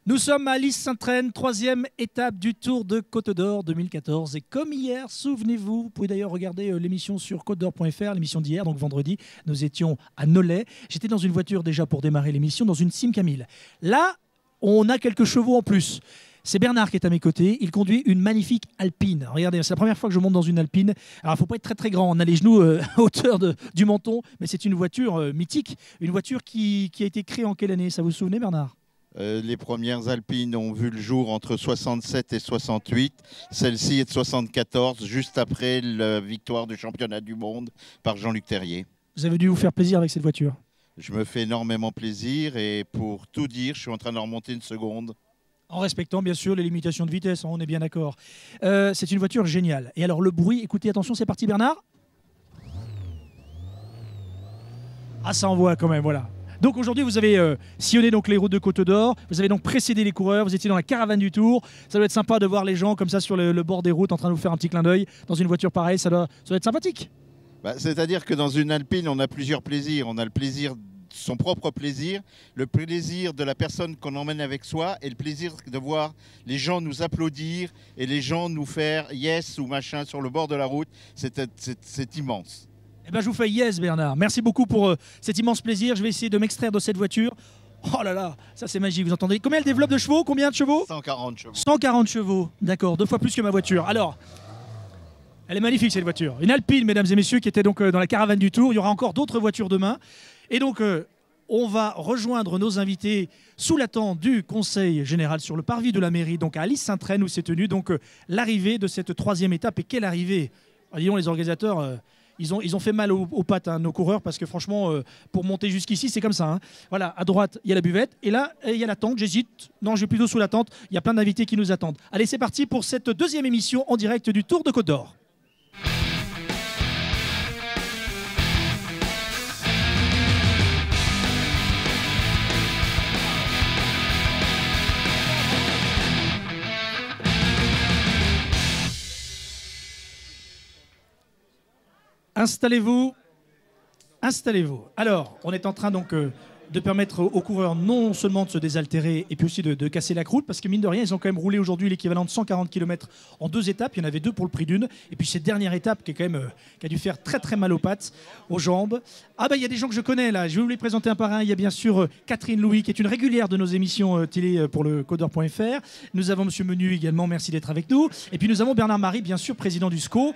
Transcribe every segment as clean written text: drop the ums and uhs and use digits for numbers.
Nous sommes à Lys-Saint-Traine, troisième étape du Tour de Côte d'Or 2014. Et comme hier, souvenez-vous, vous pouvez d'ailleurs regarder l'émission sur côtedor.fr, l'émission d'hier, donc vendredi, nous étions à Nolay. J'étais dans une voiture déjà pour démarrer l'émission, dans une Sim-Camille. Là, on a quelques chevaux en plus. C'est Bernard qui est à mes côtés. Il conduit une magnifique Alpine. Regardez, c'est la première fois que je monte dans une Alpine. Alors, il ne faut pas être très très grand. On a les genoux à hauteur du menton, mais c'est une voiture mythique. Une voiture qui a été créée en quelle année? Ça vous souvenez, Bernard? Les premières Alpines ont vu le jour entre 67 et 68. Celle-ci est de 74, juste après la victoire du championnat du monde par Jean-Luc Terrier. Vous avez dû vous faire plaisir avec cette voiture? Je me fais énormément plaisir et pour tout dire, je suis en train de remonter une seconde. En respectant bien sûr les limitations de vitesse, on est bien d'accord. C'est une voiture géniale. Et alors le bruit, écoutez, attention, c'est parti Bernard. Ah, ça envoie quand même, voilà. Donc aujourd'hui, vous avez sillonné donc les routes de Côte d'Or, vous avez donc précédé les coureurs, vous étiez dans la caravane du Tour. Ça doit être sympa de voir les gens comme ça sur le bord des routes en train de vous faire un petit clin d'œil. Dans une voiture pareille, ça doit être sympathique. C'est-à-dire que dans une Alpine, on a plusieurs plaisirs. On a le plaisir, son propre plaisir, le plaisir de la personne qu'on emmène avec soi et le plaisir de voir les gens nous applaudir et les gens nous faire yes ou machin sur le bord de la route. C'est immense. Eh ben, je vous fais yes, Bernard. Merci beaucoup pour cet immense plaisir. Je vais essayer de m'extraire de cette voiture. Oh là là, ça c'est magique, vous entendez? Combien elle développe de chevaux? Combien de chevaux? 140 chevaux. 140 chevaux, d'accord, 2 fois plus que ma voiture. Alors, elle est magnifique cette voiture. Une Alpine, mesdames et messieurs, qui était donc dans la caravane du Tour. Il y aura encore d'autres voitures demain. Et donc, on va rejoindre nos invités sous la tente du Conseil général sur le parvis de la mairie, donc à Lys-Saint-Traine, où s'est tenue donc l'arrivée de cette troisième étape. Et quelle arrivée! Disons, les organisateurs... Ils ont fait mal aux pattes, nos coureurs, parce que franchement, pour monter jusqu'ici, c'est comme ça. Hein. Voilà, à droite, il y a la buvette, et là, il y a la tente. J'hésite. Non, je vais plutôt sous la tente. Il y a plein d'invités qui nous attendent. Allez, c'est parti pour cette deuxième émission en direct du Tour de Côte d'Or. Installez-vous. Installez-vous. Alors, on est en train donc de permettre aux coureurs non seulement de se désaltérer et puis aussi de casser la croûte, parce que mine de rien, ils ont quand même roulé aujourd'hui l'équivalent de 140 km en 2 étapes. Il y en avait 2 pour le prix d'une. Et puis cette dernière étape qui est quand même qui a dû faire très très mal aux pattes, aux jambes. Ah ben il y a des gens que je connais là. Je vais vous les présenter un par un. Il y a bien sûr Catherine Louis qui est une régulière de nos émissions télé pour le côtedor.fr. Nous avons Monsieur Menu également. Merci d'être avec nous. Et puis nous avons Bernard Marie, bien sûr, président du SCO,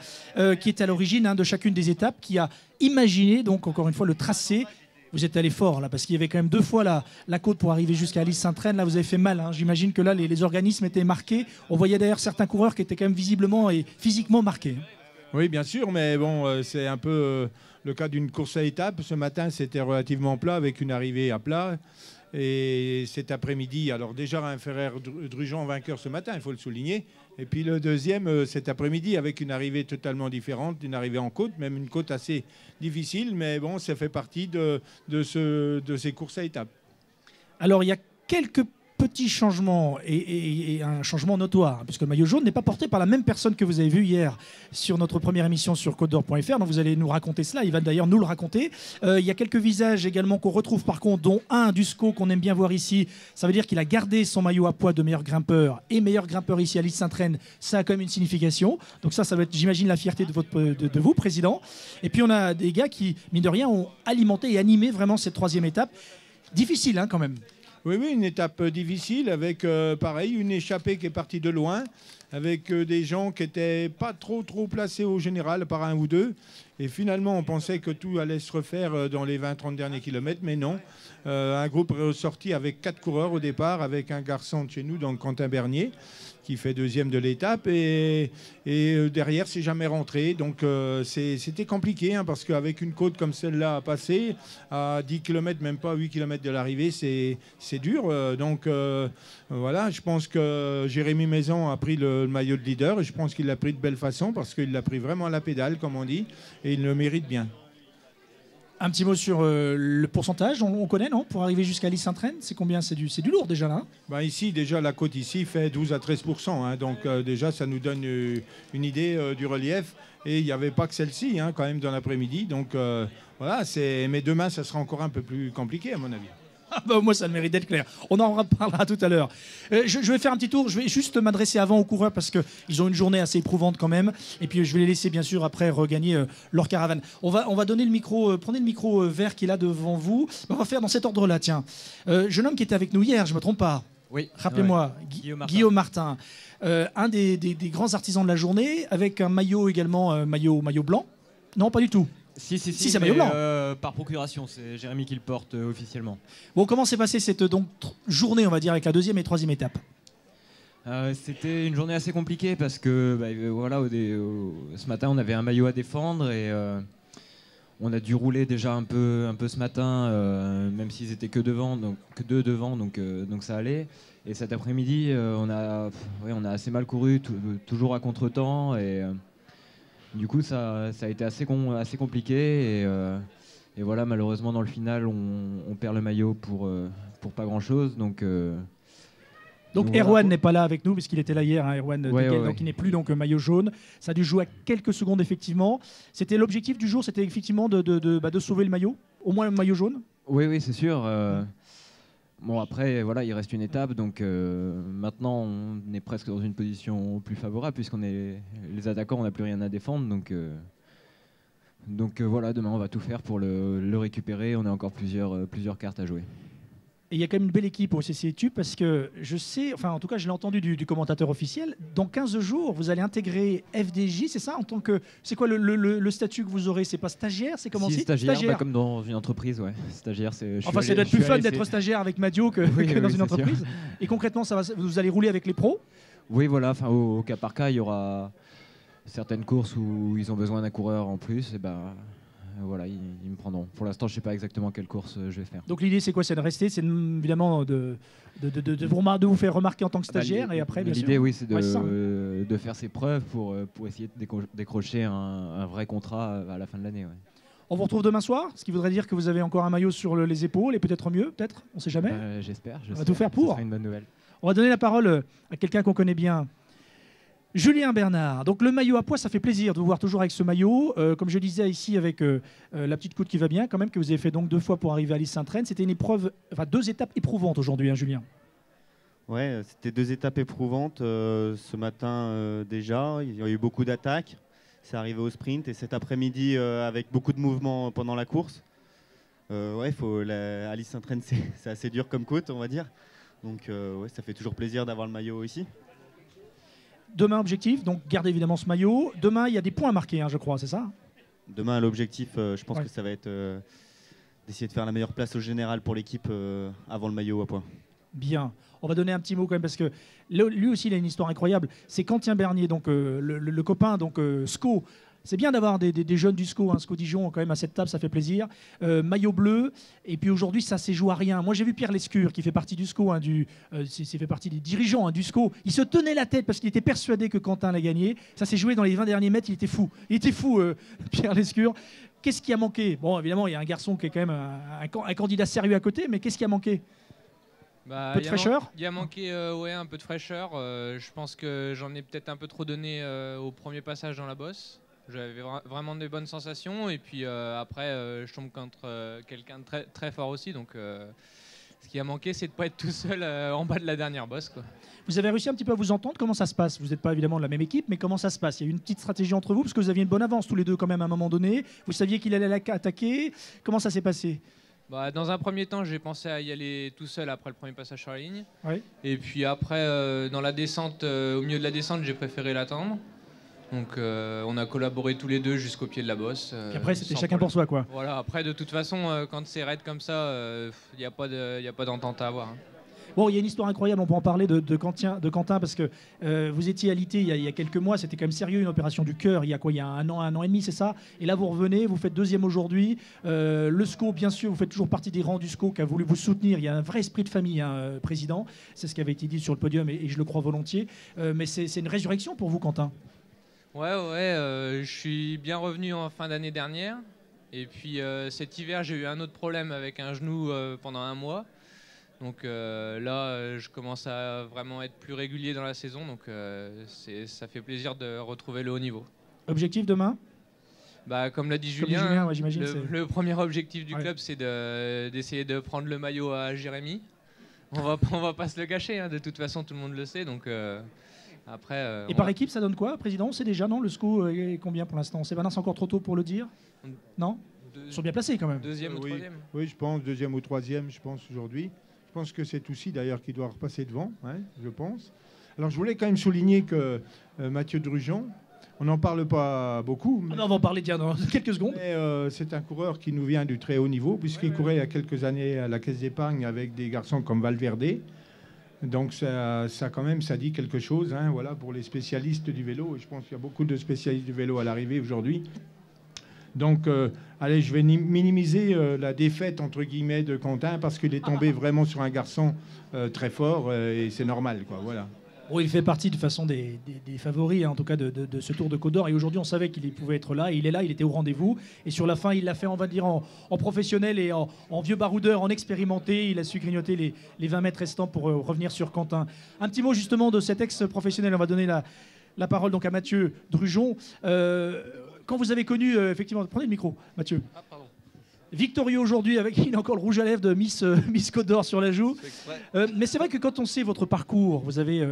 qui est à l'origine de chacune des étapes, qui a imaginé donc encore une fois le tracé. Vous êtes allé fort là, parce qu'il y avait quand même 2 fois la côte pour arriver jusqu'à Lys-Saint-Traine. Là, vous avez fait mal. Hein. J'imagine que là, les organismes étaient marqués. On voyait d'ailleurs certains coureurs qui étaient quand même visiblement et physiquement marqués. Oui, bien sûr, mais bon, c'est un peu le cas d'une course à étapes. Ce matin, c'était relativement plat, avec une arrivée à plat. Et cet après-midi, alors déjà un Ferrer-Drujon vainqueur ce matin, il faut le souligner. Et puis le deuxième cet après-midi avec une arrivée totalement différente, une arrivée en côte, même une côte assez difficile, mais bon, ça fait partie de ces courses à étapes. Alors il y a quelques petits changements et un changement notoire, puisque le maillot jaune n'est pas porté par la même personne que vous avez vu hier sur notre première émission sur côtedor.fr. Donc vous allez nous raconter cela, il va d'ailleurs nous le raconter. Il y a quelques visages également qu'on retrouve par contre, dont un du SCO qu'on aime bien voir ici. Ça veut dire qu'il a gardé son maillot à poids de meilleur grimpeur et meilleur grimpeur ici à Lys-Saint-Traine. Ça a quand même une signification. Donc ça va être, j'imagine, la fierté de vous, président. Et puis on a des gars qui, mine de rien, ont alimenté et animé vraiment cette troisième étape. Difficile, hein, quand même. Oui, une étape difficile avec, pareil, une échappée qui est partie de loin, avec des gens qui n'étaient pas trop placés au général, par 1 ou 2. Et finalement, on pensait que tout allait se refaire dans les 20-30 derniers kilomètres, mais non. Un groupe est ressorti avec 4 coureurs au départ, avec un garçon de chez nous, donc Quentin Bernier, qui fait 2e de l'étape. Et derrière, c'est jamais rentré. Donc c'était compliqué, hein, parce qu'avec une côte comme celle-là à passer, à 10 km, même pas 8 km de l'arrivée, c'est dur. Donc voilà, je pense que Jérémy Maison a pris le maillot de leader. Et je pense qu'il l'a pris de belle façon, parce qu'il l'a pris vraiment à la pédale, comme on dit. Et il le mérite bien. Un petit mot sur le pourcentage, on connaît, non? Pour arriver jusqu'à Lys-Saint-Traine, c'est combien? C'est du lourd déjà là, hein? Ici, déjà, la côte ici fait 12 à 13%. Hein, donc déjà, ça nous donne une idée du relief. Et il n'y avait pas que celle-ci, hein, quand même, dans l'après-midi. Donc voilà, mais demain, ça sera encore un peu plus compliqué, à mon avis. Ah bah, moi, ça le mérite d'être clair. On en reparlera tout à l'heure. Je vais faire un petit tour. Je vais juste m'adresser avant aux coureurs parce qu'ils ont une journée assez éprouvante quand même. Et puis, je vais les laisser, bien sûr, après regagner leur caravane. On va donner le micro. Prenez le micro vert qui est là devant vous. On va faire dans cet ordre-là, tiens. Jeune homme qui était avec nous hier, je ne me trompe pas. Oui. Rappelez-moi, ouais. Guillaume Martin. Un des grands artisans de la journée, avec un maillot également, maillot blanc. Non, pas du tout. Si, c'est maillot blanc. Par procuration, c'est Jérémy qui le porte officiellement. Bon, comment s'est passée cette journée, on va dire, avec la deuxième et troisième étape? C'était une journée assez compliquée parce que voilà, ce matin on avait un maillot à défendre et on a dû rouler déjà un peu ce matin, même s'ils étaient que deux devant, donc ça allait. Et cet après-midi, on a assez mal couru, toujours à contre-temps et du coup, ça a été assez compliqué et voilà, malheureusement dans le final, on perd le maillot pour pas grand-chose. Donc Erwan voilà. N'est pas là avec nous puisqu'il était là hier, hein, Erwan, donc il n'est plus maillot jaune. Ça a dû jouer à quelques secondes effectivement. C'était l'objectif du jour, c'était effectivement de sauver le maillot, au moins le maillot jaune. Oui, c'est sûr. Bon après voilà, il reste une étape, donc maintenant on est presque dans une position plus favorable puisqu'on est les attaquants, on n'a plus rien à défendre, donc voilà, demain on va tout faire pour le récupérer. On a encore plusieurs cartes à jouer. Et il y a quand même une belle équipe au CC Tube parce que je sais, enfin en tout cas je l'ai entendu du commentateur officiel, dans 15 jours vous allez intégrer FDJ, c'est ça en tant que, c'est quoi le statut que vous aurez? C'est pas stagiaire, c'est comment? Si, stagiaire. Comme dans une entreprise, ouais. Stagiaire, c'est... Enfin ça doit être plus fun d'être stagiaire avec Madio que dans une entreprise. Sûr. Et concrètement, vous allez rouler avec les pros? Oui voilà, enfin au cas par cas, il y aura certaines courses où ils ont besoin d'un coureur en plus, et voilà, ils me prendront. Pour l'instant, je ne sais pas exactement quelle course je vais faire. Donc l'idée, c'est quoi? C'est de rester, c'est évidemment de vous faire remarquer en tant que stagiaire et après, bien sûr. L'idée, oui, c'est de faire ses preuves pour essayer de décrocher un vrai contrat à la fin de l'année. Ouais. On vous retrouve demain soir, ce qui voudrait dire que vous avez encore un maillot sur les épaules et peut-être mieux, peut-être, on ne sait jamais. J'espère. On va tout faire pour. Ce sera une bonne nouvelle. On va donner la parole à quelqu'un qu'on connaît bien. Julien Bernard, donc le maillot à pois, ça fait plaisir de vous voir toujours avec ce maillot. Comme je disais ici avec la petite coude qui va bien, quand même, que vous avez fait donc 2 fois pour arriver à l'Is-Saint-Traine. C'était une épreuve, enfin 2 étapes éprouvantes aujourd'hui, hein, Julien. Ouais, c'était 2 étapes éprouvantes. Ce matin déjà, il y a eu beaucoup d'attaques. C'est arrivé au sprint et cet après-midi avec beaucoup de mouvements pendant la course. À l'Is-Saint-Traine, c'est assez dur comme côte, on va dire. Donc ça fait toujours plaisir d'avoir le maillot ici. Demain, objectif, donc gardez évidemment ce maillot. Demain, il y a des points à marquer, hein, je crois, c'est ça? Demain, l'objectif, je pense que ça va être d'essayer de faire la meilleure place au général pour l'équipe avant le maillot à pois. Bien. On va donner un petit mot quand même parce que lui aussi, il a une histoire incroyable. C'est Quentin Bernier, donc le copain, donc SCO. C'est bien d'avoir des jeunes du SCO, hein, SCO Dijon, quand même à cette table, ça fait plaisir. Maillot bleu, et puis aujourd'hui, ça s'est joué à rien. Moi, j'ai vu Pierre Lescure, qui fait partie du SCO, hein, fait partie des dirigeants hein, du SCO. Il se tenait la tête parce qu'il était persuadé que Quentin allait gagner. Ça s'est joué dans les 20 derniers mètres, il était fou. Pierre Lescure. Qu'est-ce qui a manqué? Bon, évidemment, il y a un garçon qui est quand même un candidat sérieux à côté, mais qu'est-ce qui a manqué? Un peu de fraîcheur? Il a manqué un peu de fraîcheur. Je pense que j'en ai peut-être un peu trop donné au premier passage dans la bosse. J'avais vraiment des bonnes sensations et puis après je tombe contre quelqu'un de très, très fort aussi, donc ce qui a manqué c'est de ne pas être tout seul en bas de la dernière bosse, quoi. Vous avez réussi un petit peu à vous entendre? Comment ça se passe? Vous n'êtes pas évidemment de la même équipe, mais comment ça se passe? Il y a eu une petite stratégie entre vous parce que vous aviez une bonne avance tous les deux quand même à un moment donné. Vous saviez qu'il allait attaquer. Comment ça s'est passé? Dans un premier temps, j'ai pensé à y aller tout seul après le premier passage sur la ligne. Oui. Et puis après, dans la descente, au milieu de la descente, j'ai préféré l'attendre. Donc on a collaboré tous les deux jusqu'au pied de la bosse. Et après c'était chacun pour soi, quoi. Voilà, après de toute façon quand c'est raide comme ça, il n'y a pas d'entente à avoir. Hein. Bon, il y a une histoire incroyable, on peut en parler de Quentin parce que vous étiez alité il y a quelques mois, c'était quand même sérieux, une opération du cœur, il y a quoi? Il y a un an et demi, c'est ça? Et là vous revenez, vous faites deuxième aujourd'hui. Le SCO, bien sûr, vous faites toujours partie des rangs du SCO qui a voulu vous soutenir. Il y a un vrai esprit de famille, hein, président. C'est ce qui avait été dit sur le podium et je le crois volontiers. Mais c'est une résurrection pour vous, Quentin. Ouais, je suis bien revenu en fin d'année dernière. Et puis cet hiver, j'ai eu un autre problème avec un genou pendant 1 mois. Donc là, je commence à vraiment être plus régulier dans la saison. Donc ça fait plaisir de retrouver le haut niveau. Objectif demain? Bah, comme l'a dit Comme dit Julien, Julien, ouais, j'imagine, c'est- le premier objectif du Ouais. club, c'est d'essayer de prendre le maillot à Jérémy. On va pas se le cacher, hein, de toute façon, tout le monde le sait. Donc, après, Et par équipe, ça donne quoi, président? C'est déjà, non? Le SCO est combien pour l'instant? C'est encore trop tôt pour le dire? Non? Ils sont bien placés quand même. deuxième ou Oui. troisième. Oui, je pense, deuxième ou troisième, je pense, aujourd'hui. Je pense que c'est Toussy, d'ailleurs, qui doit repasser devant, hein, je pense. Alors, je voulais quand même souligner que Mathieu Drujon, on n'en parle pas beaucoup, Ah non, on va en parler tiens, dans quelques secondes. mais c'est un coureur qui nous vient du très haut niveau, puisqu'il courait il y a quelques années à la Caisse d'épargne avec des garçons comme Valverde. Donc ça quand même, ça dit quelque chose, hein, voilà, pour les spécialistes du vélo. Et je pense qu'il y a beaucoup de spécialistes du vélo à l'arrivée aujourd'hui. Donc, allez, je vais minimiser la défaite, entre guillemets, de Quentin, parce qu'il est tombé vraiment sur un garçon très fort, et c'est normal, quoi, voilà. Bon, il fait partie de façon des favoris, hein, en tout cas de ce Tour de Côte d'Or. Et aujourd'hui, on savait qu'il pouvait être là. Et il est là, il était au rendez-vous. Et sur la fin, il l'a fait, on va dire, en professionnel et en vieux baroudeur, en expérimenté. Il a su grignoter les 20 mètres restants pour revenir sur Quentin. Un petit mot justement de cet ex-professionnel. On va donner la parole donc à Mathieu Drujon. Quand vous avez connu, effectivement, prenez le micro, Mathieu. Ah, pardon. Victorieux aujourd'hui, avec il a encore le rouge à lèvres de Miss Côte d'Or sur la joue. Mais c'est vrai que quand on sait votre parcours, vous avez,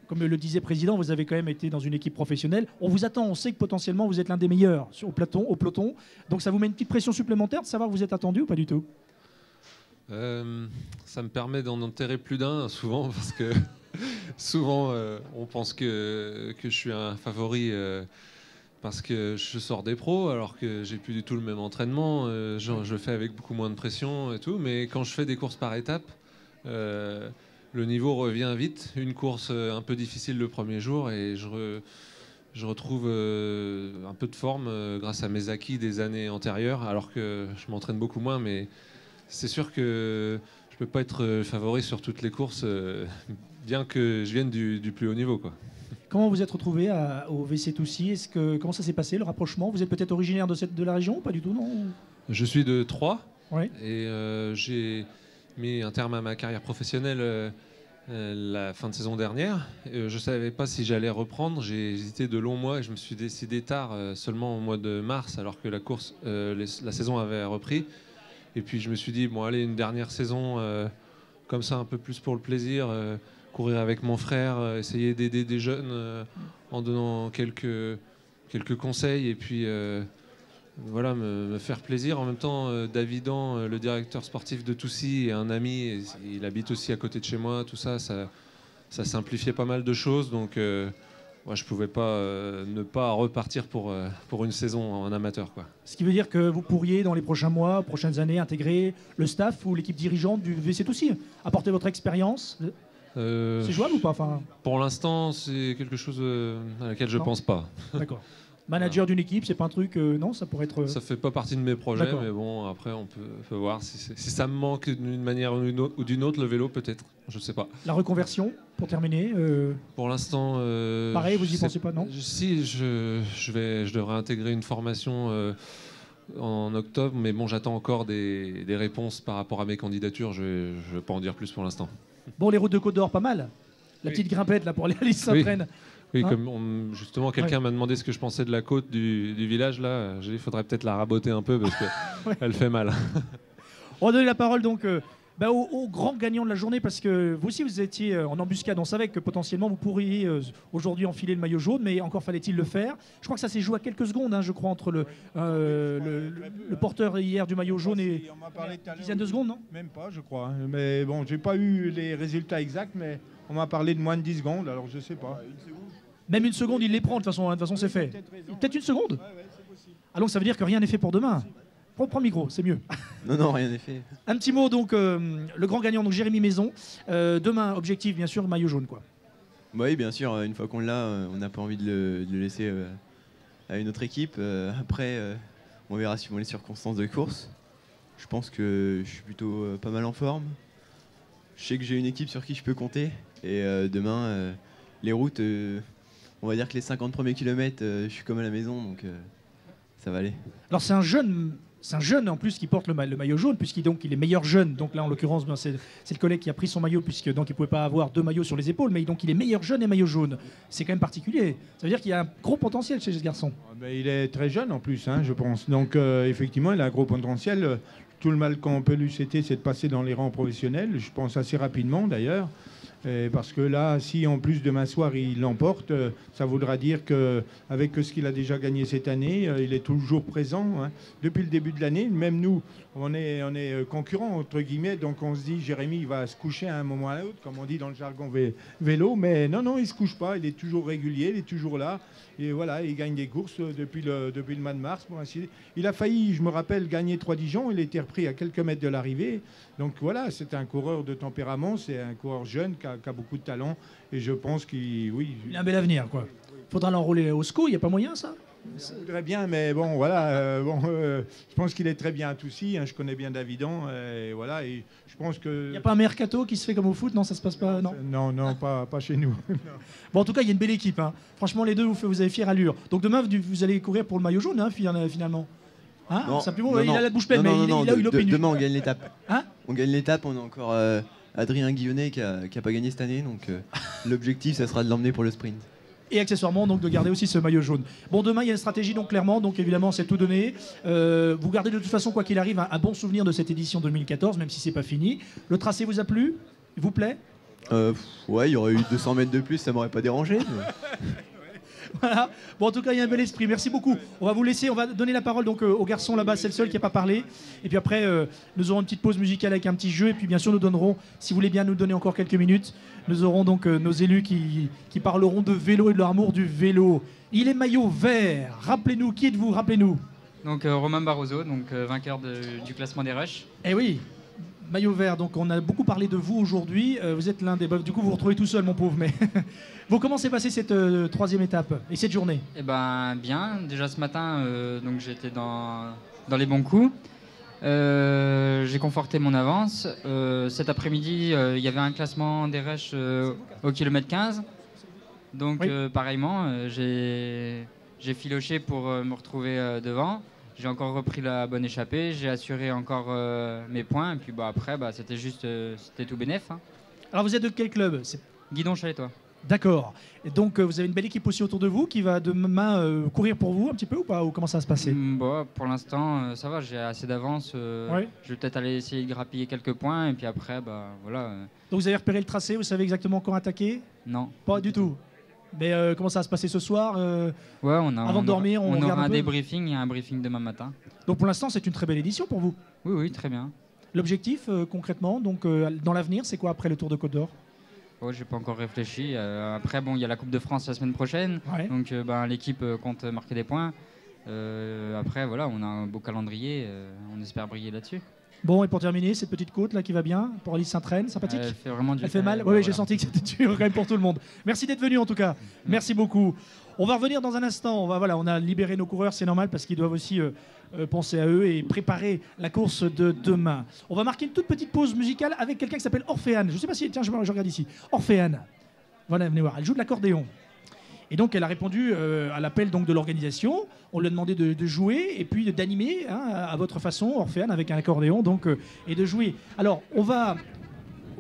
comme le disait le président, vous avez quand même été dans une équipe professionnelle. On vous attend, on sait que potentiellement vous êtes l'un des meilleurs au peloton. Donc ça vous met une petite pression supplémentaire de savoir que vous êtes attendu ou pas du tout? Ça me permet d'en enterrer plus d'un souvent parce que souvent on pense que je suis un favori parce que je sors des pros alors que j'ai plus du tout le même entraînement. Je le fais avec beaucoup moins de pression et tout, mais quand je fais des courses par étapes, le niveau revient vite. Une course un peu difficile le premier jour et je retrouve un peu de forme grâce à mes acquis des années antérieures, alors que je m'entraîne beaucoup moins, mais c'est sûr que je ne peux pas être favori sur toutes les courses, bien que je vienne du plus haut niveau, quoi. Comment vous êtes retrouvé au WC Toussy? Comment ça s'est passé, le rapprochement? Vous êtes peut-être originaire de la région? Pas du tout, non? Je suis de Troyes Ouais. et j'ai mis un terme à ma carrière professionnelle la fin de saison dernière. Je ne savais pas si j'allais reprendre. J'ai hésité de longs mois et je me suis décidé tard, seulement au mois de mars, alors que la saison avait repris. Et puis je me suis dit, bon allez, une dernière saison comme ça, un peu plus pour le plaisir, courir avec mon frère, essayer d'aider des jeunes en donnant quelques conseils et puis voilà, me faire plaisir. En même temps, Davidan, le directeur sportif de Toussy, est un ami, et il habite aussi à côté de chez moi, tout ça, ça simplifiait pas mal de choses, donc moi je pouvais pas ne pas repartir pour une saison en amateur, quoi. Ce qui veut dire que vous pourriez, dans les prochains mois, prochaines années, intégrer le staff ou l'équipe dirigeante du WC Toussy, apporter votre expérience. C'est jouable ou pas? Enfin, Pour l'instant, c'est quelque chose à laquelle je Non. pense pas. d'accord. Manager d'une équipe, c'est pas un truc. Non, ça pourrait être. Ça fait pas partie de mes projets, D'accord. mais bon, après on peut voir si ça me manque d'une manière ou d'une autre, le vélo peut-être, je sais pas. La reconversion, pour terminer. Pour l'instant, Pareil, vous y je sais- pensez pas, non? Si, je devrais intégrer une formation en octobre, mais bon, j'attends encore des réponses par rapport à mes candidatures. Je vais pas en dire plus pour l'instant. Bon, les routes de Côte d'Or, pas mal. La Oui. petite grimpette là pour aller à l'île Saint-Prenne. Oui, Hein comme justement quelqu'un m'a demandé ce que je pensais de la côte du village là, j'ai dit il faudrait peut-être la raboter un peu parce que elle fait mal. On va donner la parole donc au grand gagnant de la journée, parce que vous aussi vous étiez en embuscade. On savait que potentiellement vous pourriez aujourd'hui enfiler le maillot jaune, mais encore fallait-il le faire. Je crois que ça s'est joué à quelques secondes, hein, je crois, entre le porteur hier du maillot jaune et On m'a parlé tout à une l'heure dizaine de secondes, non? Même pas, je crois. Hein. Mais bon, j'ai pas eu les résultats exacts, mais on m'a parlé de moins de 10 secondes, alors je sais pas. Même une seconde, il les prend, de toute façon, hein, c'est fait. Peut-être une seconde? Ah donc ça veut dire que rien n'est fait pour demain. Prends le micro, c'est mieux. Non, rien n'est fait. Un petit mot donc, le grand gagnant, donc Jérémy Maison. Demain, objectif bien sûr, maillot jaune quoi. Oui, bien sûr, une fois qu'on l'a, on n'a pas envie de le laisser à une autre équipe. Après, on verra suivant les circonstances de course. Je pense que je suis plutôt pas mal en forme. Je sais que j'ai une équipe sur qui je peux compter. Et demain, les routes, on va dire que les 50 premiers kilomètres, je suis comme à la maison, donc ça va aller. Alors c'est un jeune c'est un jeune en plus qui porte le maillot jaune, puisqu'il est meilleur jeune. Donc là, en l'occurrence, c'est le collègue qui a pris son maillot, puisque donc il ne pouvait pas avoir 2 maillots sur les épaules, mais donc il est meilleur jeune et maillot jaune. C'est quand même particulier. Ça veut dire qu'il y a un gros potentiel chez ce garçon. Il est très jeune en plus, je pense. Donc effectivement, il a un gros potentiel. Tout le mal qu'on peut lui citer, c'est de passer dans les rangs professionnels. Je pense assez rapidement d'ailleurs. Parce que là, si en plus demain soir il l'emporte, ça voudra dire qu'avec ce qu'il a déjà gagné cette année, il est toujours présent. Depuis le début de l'année, même nous, on est concurrents, entre guillemets, donc on se dit, Jérémy, il va se coucher à un moment ou à l'autre, comme on dit dans le jargon vélo, mais non, il ne se couche pas, il est toujours régulier, il est toujours là, et voilà, il gagne des courses depuis le mois de mars, pour ainsi dire. Il a failli, je me rappelle, gagner 3 Dijon, il a été repris à quelques mètres de l'arrivée, donc voilà, c'est un coureur de tempérament, c'est un coureur jeune qui a beaucoup de talent, et je pense qu'il a un bel avenir, quoi. Faudra l'enrôler au SCO, il n'y a pas moyen, ça? Très bien, mais bon, voilà. Je pense qu'il est très bien à Toussy. Je connais bien Davidan. Et voilà, et je pense que. Il n'y a pas un mercato qui se fait comme au foot? Non, ça se passe pas. Non, pas chez nous. Bon, en tout cas, il y a une belle équipe. Franchement, les deux, vous avez fière allure. Donc demain, vous allez courir pour le maillot jaune, finalement. Simplement, il a la bouche pleine, mais il a eu l'opinion. Demain, on gagne l'étape. Hein? On gagne l'étape. On a encore Adrien Guillonnet qui a pas gagné cette année. Donc l'objectif, ça sera de l'emmener pour le sprint. Et accessoirement donc de garder aussi ce maillot jaune. Bon, demain il y a une stratégie donc clairement, donc évidemment c'est tout donné. Vous gardez de toute façon quoi qu'il arrive un bon souvenir de cette édition 2014, même si c'est pas fini. Le tracé vous a plu? Il vous plaît? Ouais, il y aurait eu 200 mètres de plus, ça m'aurait pas dérangé. Mais... Voilà. Bon, en tout cas, il y a un bel esprit. Merci beaucoup. On va vous laisser, on va donner la parole donc au garçon là-bas, c'est le seul qui n'a pas parlé. Et puis après, nous aurons une petite pause musicale avec un petit jeu. Et puis bien sûr, nous donnerons, si vous voulez bien nous donner encore quelques minutes, nous aurons donc nos élus qui parleront de vélo et de leur amour du vélo. Il est maillot vert. Rappelez-nous, qui êtes-vous? Rappelez-nous. Donc Romain Barroso, donc vainqueur du classement des rushs. Eh oui. Maillot vert, donc on a beaucoup parlé de vous aujourd'hui. Vous êtes l'un des... Du coup, vous vous retrouvez tout seul, mon pauvre. Mais bon, comment s'est passée cette 3e étape et cette journée? Eh ben, bien. Déjà ce matin, donc j'étais dans les bons coups. J'ai conforté mon avance. Cet après-midi, il y avait un classement des rushs au kilomètre 15. Donc, pareillement, j'ai filoché pour me retrouver devant. J'ai encore repris la bonne échappée, j'ai assuré encore mes points, et puis après, c'était tout bénef. Alors vous êtes de quel club? Guidon Chaletois. D'accord. Et donc vous avez une belle équipe aussi autour de vous qui va demain courir pour vous un petit peu ou pas? Ou comment ça va se passer? Pour l'instant, ça va, j'ai assez d'avance. Je vais peut-être aller essayer de grappiller quelques points, et puis après, voilà. Donc vous avez repéré le tracé, vous savez exactement quand attaquer? Non. Pas du tout. Mais comment ça va se passer ce soir? Avant de dormir, on aura un débriefing et un briefing demain matin. Donc pour l'instant, c'est une très belle édition pour vous? Oui, très bien. L'objectif, concrètement, donc, dans l'avenir, c'est quoi après le Tour de Côte d'Or? Je n'ai pas encore réfléchi. Après, il y a la Coupe de France la semaine prochaine. Ouais. Donc l'équipe compte marquer des points. Après, voilà, on a un beau calendrier. On espère briller là-dessus. Bon, et pour terminer, cette petite côte là qui va bien, pour Alice Saint-Traine, sympathique? Elle fait vraiment du Elle fait mal? Oui, j'ai senti que c'était dur quand même pour tout le monde. Merci d'être venu en tout cas. Merci beaucoup. On va revenir dans un instant. On a libéré nos coureurs, c'est normal parce qu'ils doivent aussi penser à eux et préparer la course de demain. On va marquer une toute petite pause musicale avec quelqu'un qui s'appelle Orphéane. Je ne sais pas si... Tiens, je regarde ici. Orphéane. Voilà, venez voir. Elle joue de l'accordéon. Et donc, elle a répondu à l'appel donc, de l'organisation. On lui a demandé de jouer et puis d'animer à votre façon, Orphéane, avec un accordéon, et de jouer. Alors, on va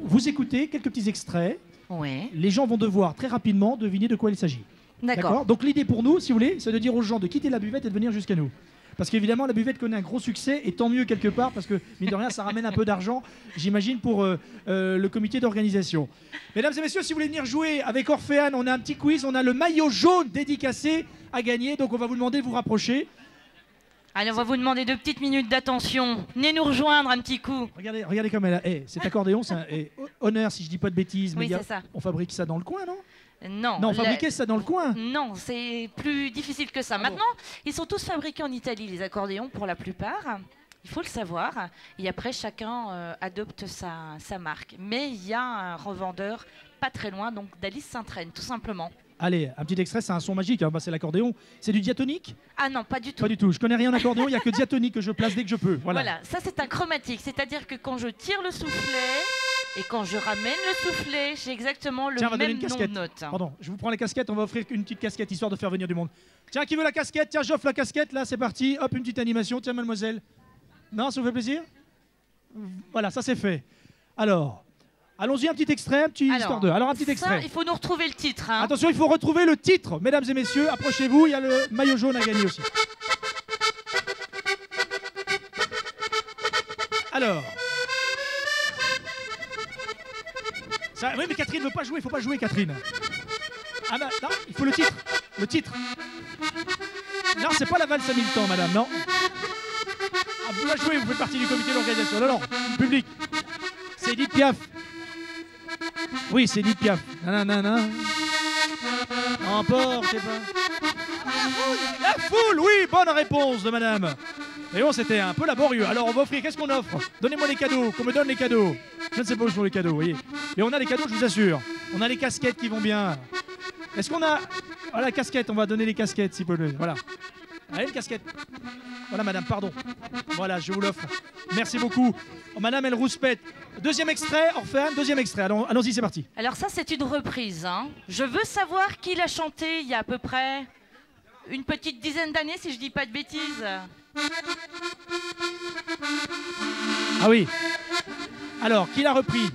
vous écouter quelques petits extraits. Ouais. Les gens vont devoir très rapidement deviner de quoi il s'agit. D'accord. Donc, l'idée pour nous, si vous voulez, c'est de dire aux gens de quitter la buvette et de venir jusqu'à nous. Parce qu'évidemment, la buvette connaît un gros succès, et tant mieux quelque part, parce que, mine de rien, ça ramène un peu d'argent, j'imagine, pour le comité d'organisation. Mesdames et messieurs, si vous voulez venir jouer avec Orphéane, on a un petit quiz, on a le maillot jaune dédicacé à gagner, donc on va vous demander de vous rapprocher. Allez, on va vous demander 2 petites minutes d'attention. Venez nous rejoindre un petit coup. Regardez comme elle a... cet accordéon, c'est honneur, si je dis pas de bêtises, mais oui, c'est ça. On fabrique ça dans le coin, non? Non, fabriquer ça dans le coin? Non, c'est plus difficile que ça. Maintenant, ils sont tous fabriqués en Italie, les accordéons, pour la plupart. Il faut le savoir. Et après, chacun adopte sa marque. Mais il y a un revendeur pas très loin, donc d'Alice Saint-Traine, tout simplement. Allez, un petit extrait, c'est un son magique, c'est l'accordéon. C'est du diatonique? Ah non, pas du tout. Pas du tout, je connais rien en accordéon, il n'y a que diatonique que je place dès que je peux. Voilà, ça c'est un chromatique, c'est-à-dire que quand je tire le soufflet et quand je ramène le soufflet, j'ai exactement le même nom de note. Pardon, je vous prends la casquette, on va offrir une petite casquette histoire de faire venir du monde. Tiens, qui veut la casquette? Tiens, j'offre la casquette, là c'est parti, hop, une petite animation, tiens mademoiselle. Non, ça vous fait plaisir? Voilà, ça c'est fait. Alors, allons-y, un petit extrait, histoire de. Alors, un petit ça, extrait. il faut nous retrouver le titre. Hein. Attention, il faut retrouver le titre, mesdames et messieurs. Approchez-vous, il y a le maillot jaune à gagner aussi. Alors. Ça, oui, mais Catherine ne veut pas jouer, il ne faut pas jouer, Catherine. Ah non, non, il faut le titre. Le titre. Non, c'est pas la valse à 1000 temps, madame, non. Ah, vous la jouez, vous faites partie du comité d'organisation. Non, non, public. C'est Edith Piaf. Oui, c'est Edith Piaf. Nanana. Emportez pas. La foule, oui, bonne réponse de madame. Et bon, c'était un peu laborieux. Alors, on va offrir, qu'est-ce qu'on offre? Donnez-moi les cadeaux, qu'on me donne les cadeaux. Je ne sais pas où sont les cadeaux, vous voyez. Mais on a les cadeaux, je vous assure. On a les casquettes qui vont bien. Est-ce qu'on a... Voilà, casquette, on va donner les casquettes, si vous voulez. Voilà. Allez, une casquette. Voilà, madame, pardon. Voilà, je vous l'offre. Merci beaucoup. Oh, madame, elle rouspète. Deuxième extrait, Orphéane, deuxième extrait. Allons-y, c'est parti. Alors ça, c'est une reprise. Hein. Je veux savoir qui l'a chanté il y a à peu près une petite dizaine d'années, si je dis pas de bêtises. Ah oui. Alors, qui l'a repris?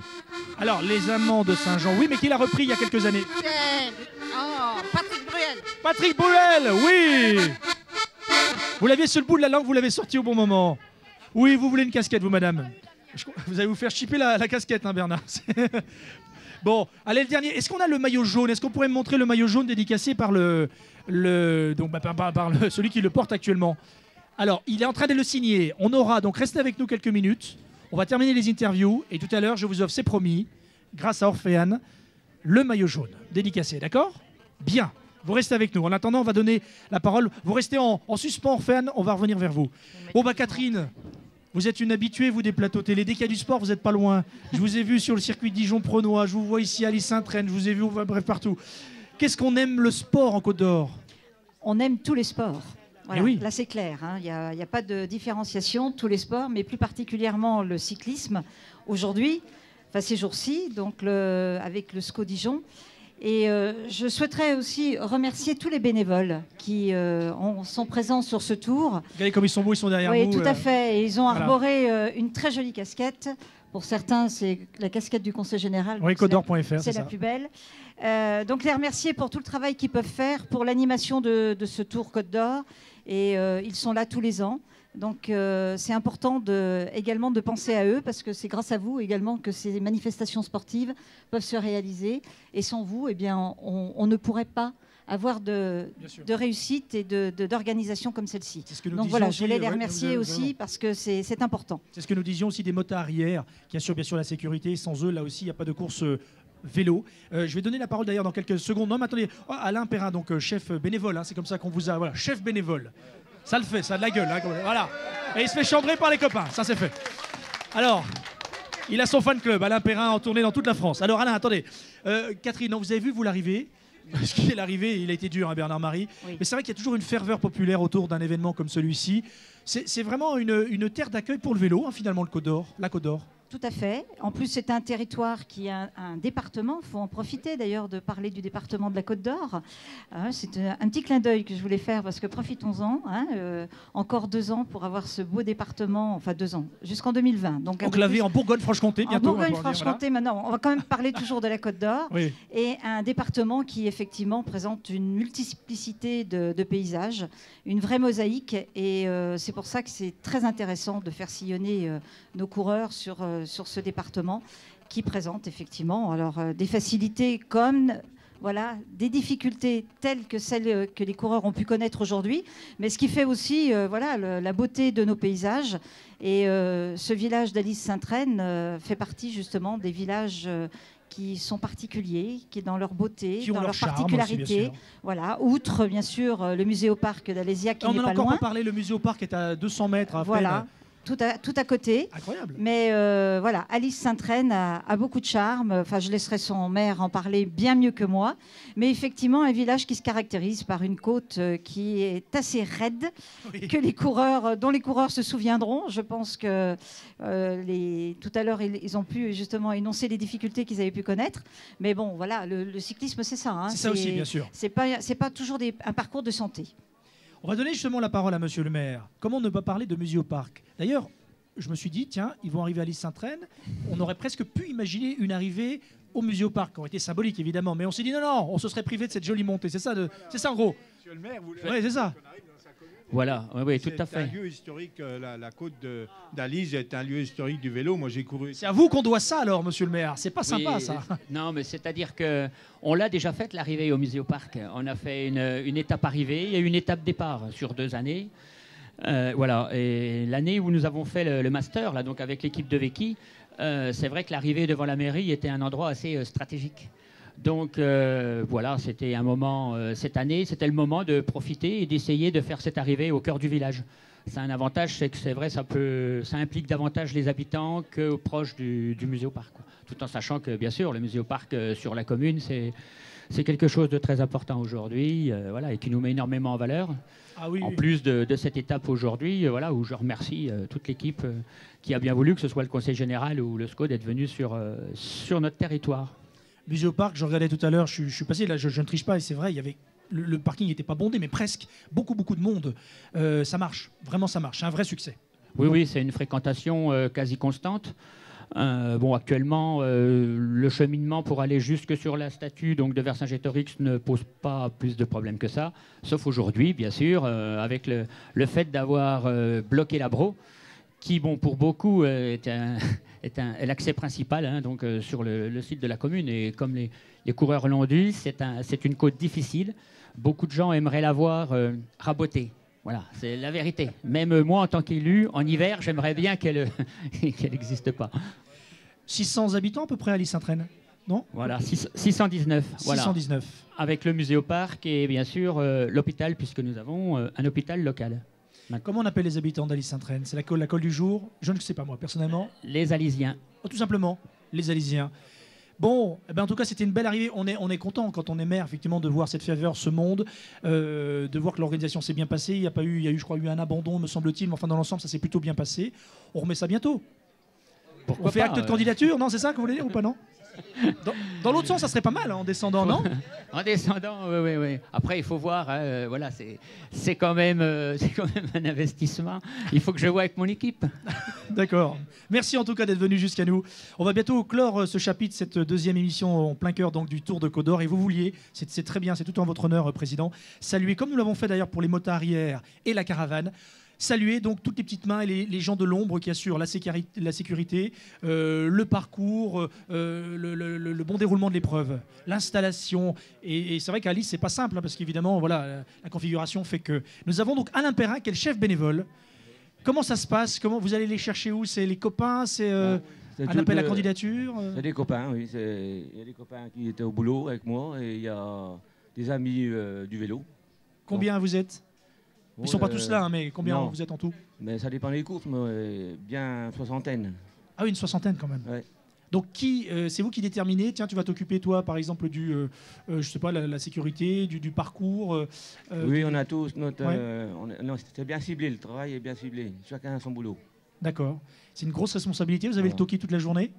Alors, les Amants de Saint-Jean, oui, mais qui l'a repris il y a quelques années? Patrick Bruel. Patrick Bruel, oui. Vous l'aviez sur le bout de la langue, vous l'avez sorti au bon moment. Oui, vous voulez une casquette, vous, madame? Vous allez vous faire chipper la casquette, hein, Bernard. Bon, allez, le dernier. Est-ce qu'on a le maillot jaune? Est-ce qu'on pourrait me montrer le maillot jaune dédicacé par celui qui le porte actuellement? Alors, il est en train de le signer. On aura, donc restez avec nous quelques minutes. On va terminer les interviews. Et tout à l'heure, je vous offre, c'est promis, grâce à Orphéane, le maillot jaune dédicacé. D'accord? Bien. Vous restez avec nous. En attendant, on va donner la parole. Vous restez en suspens, Orphéane. On va revenir vers vous. Bon, bah, Catherine, vous êtes une habituée, vous, des plateaux télé. Dès qu'il y a du sport, vous n'êtes pas loin. Je vous ai vu sur le circuit Dijon-Prenois. Je vous vois ici à Alice-Saint-Traine. Je vous ai vu, bref, partout. Qu'est-ce qu'on aime le sport en Côte d'Or? On aime tous les sports. Voilà, oui. Là, c'est clair. Il n'y a pas de différenciation. Tous les sports, mais plus particulièrement le cyclisme. Aujourd'hui, enfin ces jours-ci, donc avec le SCO Dijon. Et je souhaiterais aussi remercier tous les bénévoles qui sont présents sur ce tour. Regardez comme ils sont beaux, ils sont derrière oui, vous. Oui, tout à fait. Et ils ont voilà. arboré une très jolie casquette. Pour certains, c'est la casquette du Conseil Général. Oui, côte-d'or.fr, c'est la plus belle. Donc les remercier pour tout le travail qu'ils peuvent faire pour l'animation de ce Tour Côte d'Or. Et ils sont là tous les ans. Donc c'est important également de penser à eux parce que c'est grâce à vous également que ces manifestations sportives peuvent se réaliser. Et sans vous, eh bien, on ne pourrait pas avoir de réussite et d'organisation comme celle-ci. Donc voilà, je voulais les remercier aussi parce que c'est important. C'est ce que nous disions aussi des motards hier, qui assurent bien sûr la sécurité. Sans eux, là aussi, il n'y a pas de course vélo. Je vais donner la parole d'ailleurs dans quelques secondes. Non, mais attendez, Alain Perrin, donc chef bénévole, hein, c'est comme ça qu'on vous a... Voilà, chef bénévole. Ça le fait, ça a de la gueule. Hein, voilà. Et il se fait chambrer par les copains, ça c'est fait. Alors, il a son fan club, Alain Perrin, en tournée dans toute la France. Alors Alain, attendez. Catherine, non, vous avez vu, vous l'arrivée. Parce qu'il est l'arrivée, il a été dur, hein, Bernard Marie. Oui. Mais c'est vrai qu'il y a toujours une ferveur populaire autour d'un événement comme celui-ci. C'est vraiment une terre d'accueil pour le vélo, hein, finalement, le Côte d'Or, la Côte d'Or. Tout à fait. En plus, c'est un territoire qui a un département. Il faut en profiter d'ailleurs de parler du département de la Côte d'Or. C'est un petit clin d'œil que je voulais faire parce que profitons-en. Encore 2 ans pour avoir ce beau département. Enfin 2 ans, jusqu'en 2020. Donc enclavé en Bourgogne-Franche-Comté bientôt. En Bourgogne-Franche-Comté, voilà. Maintenant, on va quand même parler toujours de la Côte d'Or. Oui. Et un département qui effectivement présente une multiplicité de paysages, une vraie mosaïque. Et c'est pour ça que c'est très intéressant de faire sillonner nos coureurs sur ce département qui présente effectivement des facilités comme voilà, des difficultés telles que celles que les coureurs ont pu connaître aujourd'hui, mais ce qui fait aussi la beauté de nos paysages. Et ce village d'Alice-Saint-Traine fait partie justement des villages qui sont particuliers, qui dans leur beauté, dans leur particularité. Voilà, outre bien sûr le muséoparc d'Alésia qui n'est pas loin. On en a encore pas parlé, le muséoparc est à 200 mètres à voilà. peine. Tout à côté. Incroyable. Mais voilà, Alice-Saint-Traine a beaucoup de charme. Enfin, je laisserai son maire en parler bien mieux que moi. Mais effectivement, un village qui se caractérise par une côte qui est assez raide, oui. Dont les coureurs se souviendront. Je pense que tout à l'heure, ils ont pu justement énoncer les difficultés qu'ils avaient pu connaître. Mais bon, voilà, le cyclisme, c'est ça. Hein. C'est ça aussi, bien sûr. C'est pas toujours un parcours de santé. On va donner justement la parole à Monsieur le maire. Comment ne pas parler de muséoparc? D'ailleurs, je me suis dit, tiens, ils vont arriver à Lys-Saint-Traine. On aurait presque pu imaginer une arrivée au Muséoparc, qui aurait été symbolique évidemment, mais on s'est dit non, on se serait privé de cette jolie montée. C'est ça, c'est ça en gros. Monsieur le maire, vous Oui, c'est ça. Voilà, oui, tout à fait. C'est un lieu historique, la côte d'Alise est un lieu historique du vélo. Moi, j'ai couru. C'est à vous qu'on doit ça alors, monsieur le maire. C'est pas sympa ça. Non, mais c'est-à-dire que on l'a déjà fait l'arrivée au Muséoparc. On a fait une étape arrivée et une étape départ sur 2 années. Voilà. Et l'année où nous avons fait le master, là, donc avec l'équipe de Vecchi, c'est vrai que l'arrivée devant la mairie était un endroit assez stratégique. Donc voilà, c'était un moment, cette année, c'était le moment de profiter et d'essayer de faire cette arrivée au cœur du village. C'est un avantage, c'est que c'est vrai, ça implique davantage les habitants que proches du Muséoparc, quoi. Tout en sachant que, bien sûr, le Muséoparc sur la commune, c'est quelque chose de très important aujourd'hui, voilà, et qui nous met énormément en valeur. Ah oui, en plus de cette étape aujourd'hui, voilà, où je remercie toute l'équipe qui a bien voulu, que ce soit le Conseil général ou le SCO, d'être venu sur notre territoire. Muséoparc, je regardais tout à l'heure, je suis passé, là je ne triche pas, et c'est vrai, il y avait le parking n'était pas bondé, mais presque, beaucoup de monde. Ça marche, vraiment ça marche, c'est un vrai succès. Oui, c'est une fréquentation quasi constante. Bon, actuellement, le cheminement pour aller jusque sur la statue donc, de Vercingétorix ne pose pas plus de problèmes que ça, sauf aujourd'hui, bien sûr, avec le fait d'avoir bloqué la Bro, qui, bon, pour beaucoup, est l'accès principal hein, donc, sur le site de la commune. Et comme les coureurs l'ont dit, c'est une côte difficile. Beaucoup de gens aimeraient la voir rabotée. Voilà, c'est la vérité. Même moi, en tant qu'élu, en hiver, j'aimerais bien qu'elle n'existe pas. 600 habitants à peu près à Lys-Saint-Traine, non? Voilà, 619. 619. Voilà. Avec le Muséoparc et bien sûr l'hôpital, puisque nous avons un hôpital local. Comment on appelle les habitants d'Alys-Saint-Traine? C'est la colle du jour? Je ne sais pas moi, personnellement. Les Alysiens. Oh, tout simplement, les Alysiens. Bon, eh ben en tout cas, c'était une belle arrivée. On est content quand on est maire, effectivement, de voir cette faveur, ce monde, de voir que l'organisation s'est bien passée. Il y a eu, je crois, un abandon, me semble-t-il, mais enfin, dans l'ensemble, ça s'est plutôt bien passé. On remet ça bientôt. Pourquoi on fait acte de candidature, non? C'est ça que vous voulez dire ou pas, non? Dans l'autre sens, ça serait pas mal, hein, en descendant, non? En descendant, oui. Après, il faut voir, hein, voilà, c'est quand même un investissement. Il faut que je vois avec mon équipe. D'accord. Merci en tout cas d'être venu jusqu'à nous. On va bientôt clore ce chapitre, cette deuxième émission en plein cœur donc, du Tour de Côte d'Or. Et vous vouliez, c'est très bien, c'est tout en votre honneur, Président, saluer, comme nous l'avons fait d'ailleurs pour les motards hier et la caravane, saluer donc toutes les petites mains et les gens de l'ombre qui assurent la sécurité, le parcours, le bon déroulement de l'épreuve, l'installation. Et c'est vrai qu'à Lys, c'est pas simple, hein, parce qu'évidemment, voilà, la configuration fait que... Nous avons donc Alain Perrin, qui est le chef bénévole. Comment ça se passe? Comment vous allez les chercher où? C'est les copains? C'est un appel à candidature? C'est des copains, oui. Il y a des copains qui étaient au boulot avec moi et il y a des amis du vélo. Combien vous êtes? Ils ne sont pas tous là, hein, mais combien vous êtes en tout? Mais ça dépend des courses, mais bien une soixantaine. Ah oui, une soixantaine quand même. Ouais. Donc c'est vous qui déterminez, tiens, tu vas t'occuper toi par exemple du, je sais pas, la sécurité, du parcours. Oui, on a tous notre... non, c'était bien ciblé, le travail est bien ciblé, chacun a son boulot. D'accord. C'est une grosse responsabilité, vous avez le toki toute la journée?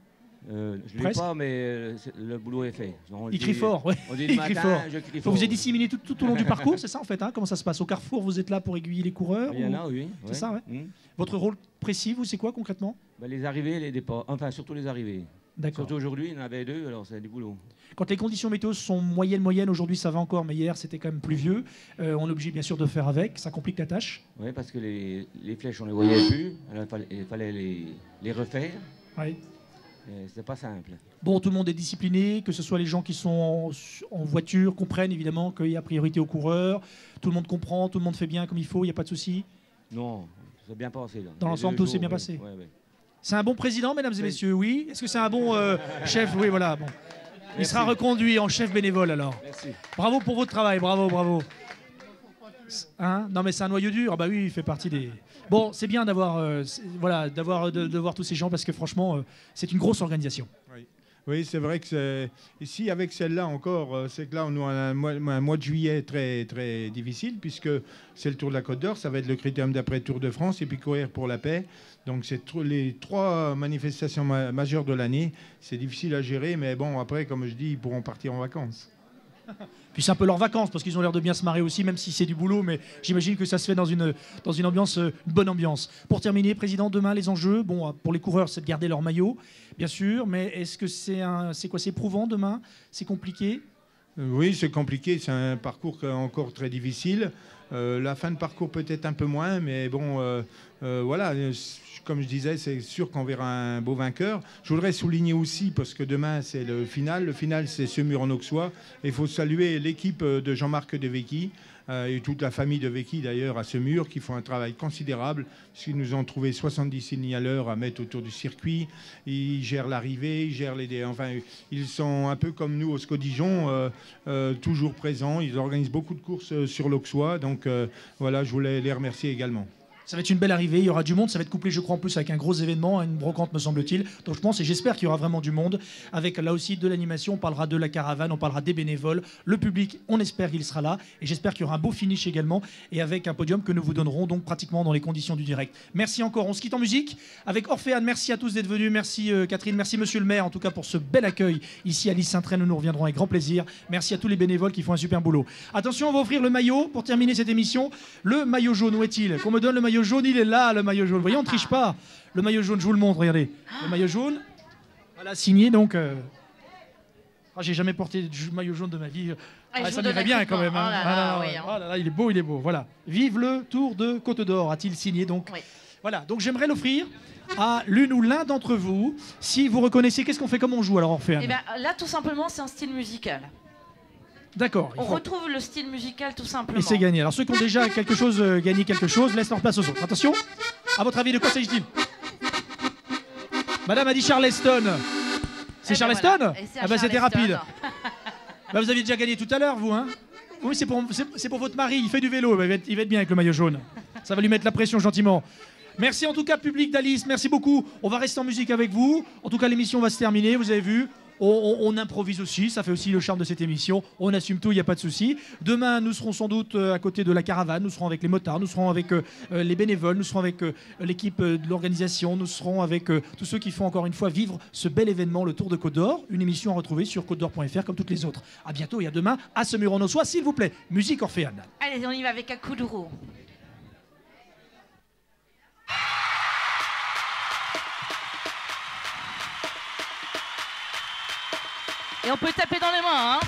Je ne l'ai pas, mais le boulot est fait. Il crie fort, ouais. On dit le matin, fort. je crie fort. Vous êtes disséminé tout au long du parcours, c'est ça en fait, hein? Comment ça se passe? Au carrefour, vous êtes là pour aiguiller les coureurs? Il y en a, oui. C'est ça, ouais. Votre rôle précis, vous, c'est quoi concrètement? Les arrivées, les départs. Enfin, surtout les arrivées. D'accord. Surtout aujourd'hui, il y en avait 2, alors c'est du boulot. Quand les conditions météo sont moyennes, aujourd'hui ça va encore, mais hier c'était quand même pluvieux. On est obligé bien sûr de faire avec, ça complique la tâche. Oui, parce que les flèches, on ne les voyait plus, alors il fallait les refaire. Oui. C'est pas simple. Bon, tout le monde est discipliné, que ce soit les gens qui sont en voiture, comprennent évidemment qu'il y a priorité aux coureurs. Tout le monde comprend, tout le monde fait bien comme il faut, il n'y a pas de souci. Non, c'est bien passé. Là. Dans l'ensemble, tout s'est bien passé. Ouais. C'est un bon président, mesdames et messieurs, oui. Est-ce que c'est un bon chef? Oui, voilà. Bon. Il sera reconduit en chef bénévole alors. Merci. Bravo pour votre travail, bravo. Hein? Non mais c'est un noyau dur, ah bah oui, il fait partie des... Bon, c'est bien d'avoir de voir tous ces gens parce que franchement, c'est une grosse organisation. Oui, c'est vrai que c'est... Ici, avec celle-là encore, c'est que là, on a un mois de juillet très, très difficile puisque c'est le Tour de la Côte d'Or, ça va être le critérium d'après Tour de France et puis courir pour la paix. Donc, c'est les 3 manifestations majeures de l'année. C'est difficile à gérer, mais bon, après, comme je dis, ils pourront partir en vacances. Puis c'est un peu leurs vacances, parce qu'ils ont l'air de bien se marrer aussi, même si c'est du boulot, mais j'imagine que ça se fait dans une ambiance, une bonne ambiance. Pour terminer, Président, demain, les enjeux, bon, pour les coureurs, c'est de garder leur maillot, bien sûr, mais est-ce que c'est éprouvant demain? C'est compliqué? Oui, c'est compliqué, c'est un parcours encore très difficile. La fin de parcours peut-être un peu moins, mais bon, voilà, comme je disais, c'est sûr qu'on verra un beau vainqueur. Je voudrais souligner aussi, parce que demain c'est le final c'est Semur en Auxois. Il faut saluer l'équipe de Jean-Marc Devecchi et toute la famille de Vecchi d'ailleurs à Semur, qui font un travail considérable, puisqu'ils nous ont trouvé 70 signaleurs à mettre autour du circuit. Ils gèrent l'arrivée, ils gèrent enfin, ils sont un peu comme nous au SCO Dijon, toujours présents. Ils organisent beaucoup de courses sur l'Auxois, donc voilà, je voulais les remercier également. Ça va être une belle arrivée, il y aura du monde, ça va être couplé je crois en plus avec un gros événement, une brocante me semble-t-il. Donc je pense et j'espère qu'il y aura vraiment du monde, avec là aussi de l'animation, on parlera de la caravane, on parlera des bénévoles, le public, on espère qu'il sera là, et j'espère qu'il y aura un beau finish également, et avec un podium que nous vous donnerons donc pratiquement dans les conditions du direct. Merci encore, on se quitte en musique avec Orphéane, merci à tous d'être venus, merci Catherine, merci Monsieur le maire en tout cas pour ce bel accueil ici à Lys-Saint-Tray, nous reviendrons avec grand plaisir, merci à tous les bénévoles qui font un super boulot. Attention, on va offrir le maillot pour terminer cette émission, le maillot jaune, où est-il? Qu'on me donne le maillot jaune, il est là le maillot jaune. Vous voyez, on ne triche pas. Le maillot jaune, je vous le montre, regardez. Le maillot jaune, voilà, signé donc. J'ai jamais porté de maillot jaune de ma vie. Ça m'irait bien quand même. Hein. Oh là là, il est beau, il est beau. Voilà. Vive le Tour de Côte d'Or, a-t-il signé donc. Oui. Voilà, donc j'aimerais l'offrir à l'une ou l'un d'entre vous. Si vous reconnaissez, qu'est-ce qu'on fait, comment on joue alors, Orphéane? Eh bien, là, tout simplement, c'est un style musical. D'accord. On retrouve le style musical tout simplement. Et c'est gagné. Alors ceux qui ont déjà quelque chose, gagné quelque chose, laissent leur place aux autres. Attention, à votre avis, de quoi s'agit-il? Madame a dit Charleston. C'est Charleston? Voilà. Ah bah c'était rapide. Bah, vous aviez déjà gagné tout à l'heure, vous, hein? Oui, c'est pour votre mari, il fait du vélo, il va être bien avec le maillot jaune. Ça va lui mettre la pression gentiment. Merci en tout cas, public d'Alice, merci beaucoup. On va rester en musique avec vous. En tout cas, l'émission va se terminer, vous avez vu. On improvise aussi, ça fait aussi le charme de cette émission. On assume tout, il n'y a pas de souci. Demain, nous serons sans doute à côté de la caravane, nous serons avec les motards, nous serons avec les bénévoles, nous serons avec l'équipe de l'organisation, nous serons avec tous ceux qui font encore une fois vivre ce bel événement, le Tour de Côte d'Or. Une émission à retrouver sur côte-d'or.fr comme toutes les autres. À bientôt et à demain à Semur en Auxois, s'il vous plaît. Musique Orphéane. Allez, on y va avec un coup de roue. Et on peut taper dans les mains, hein.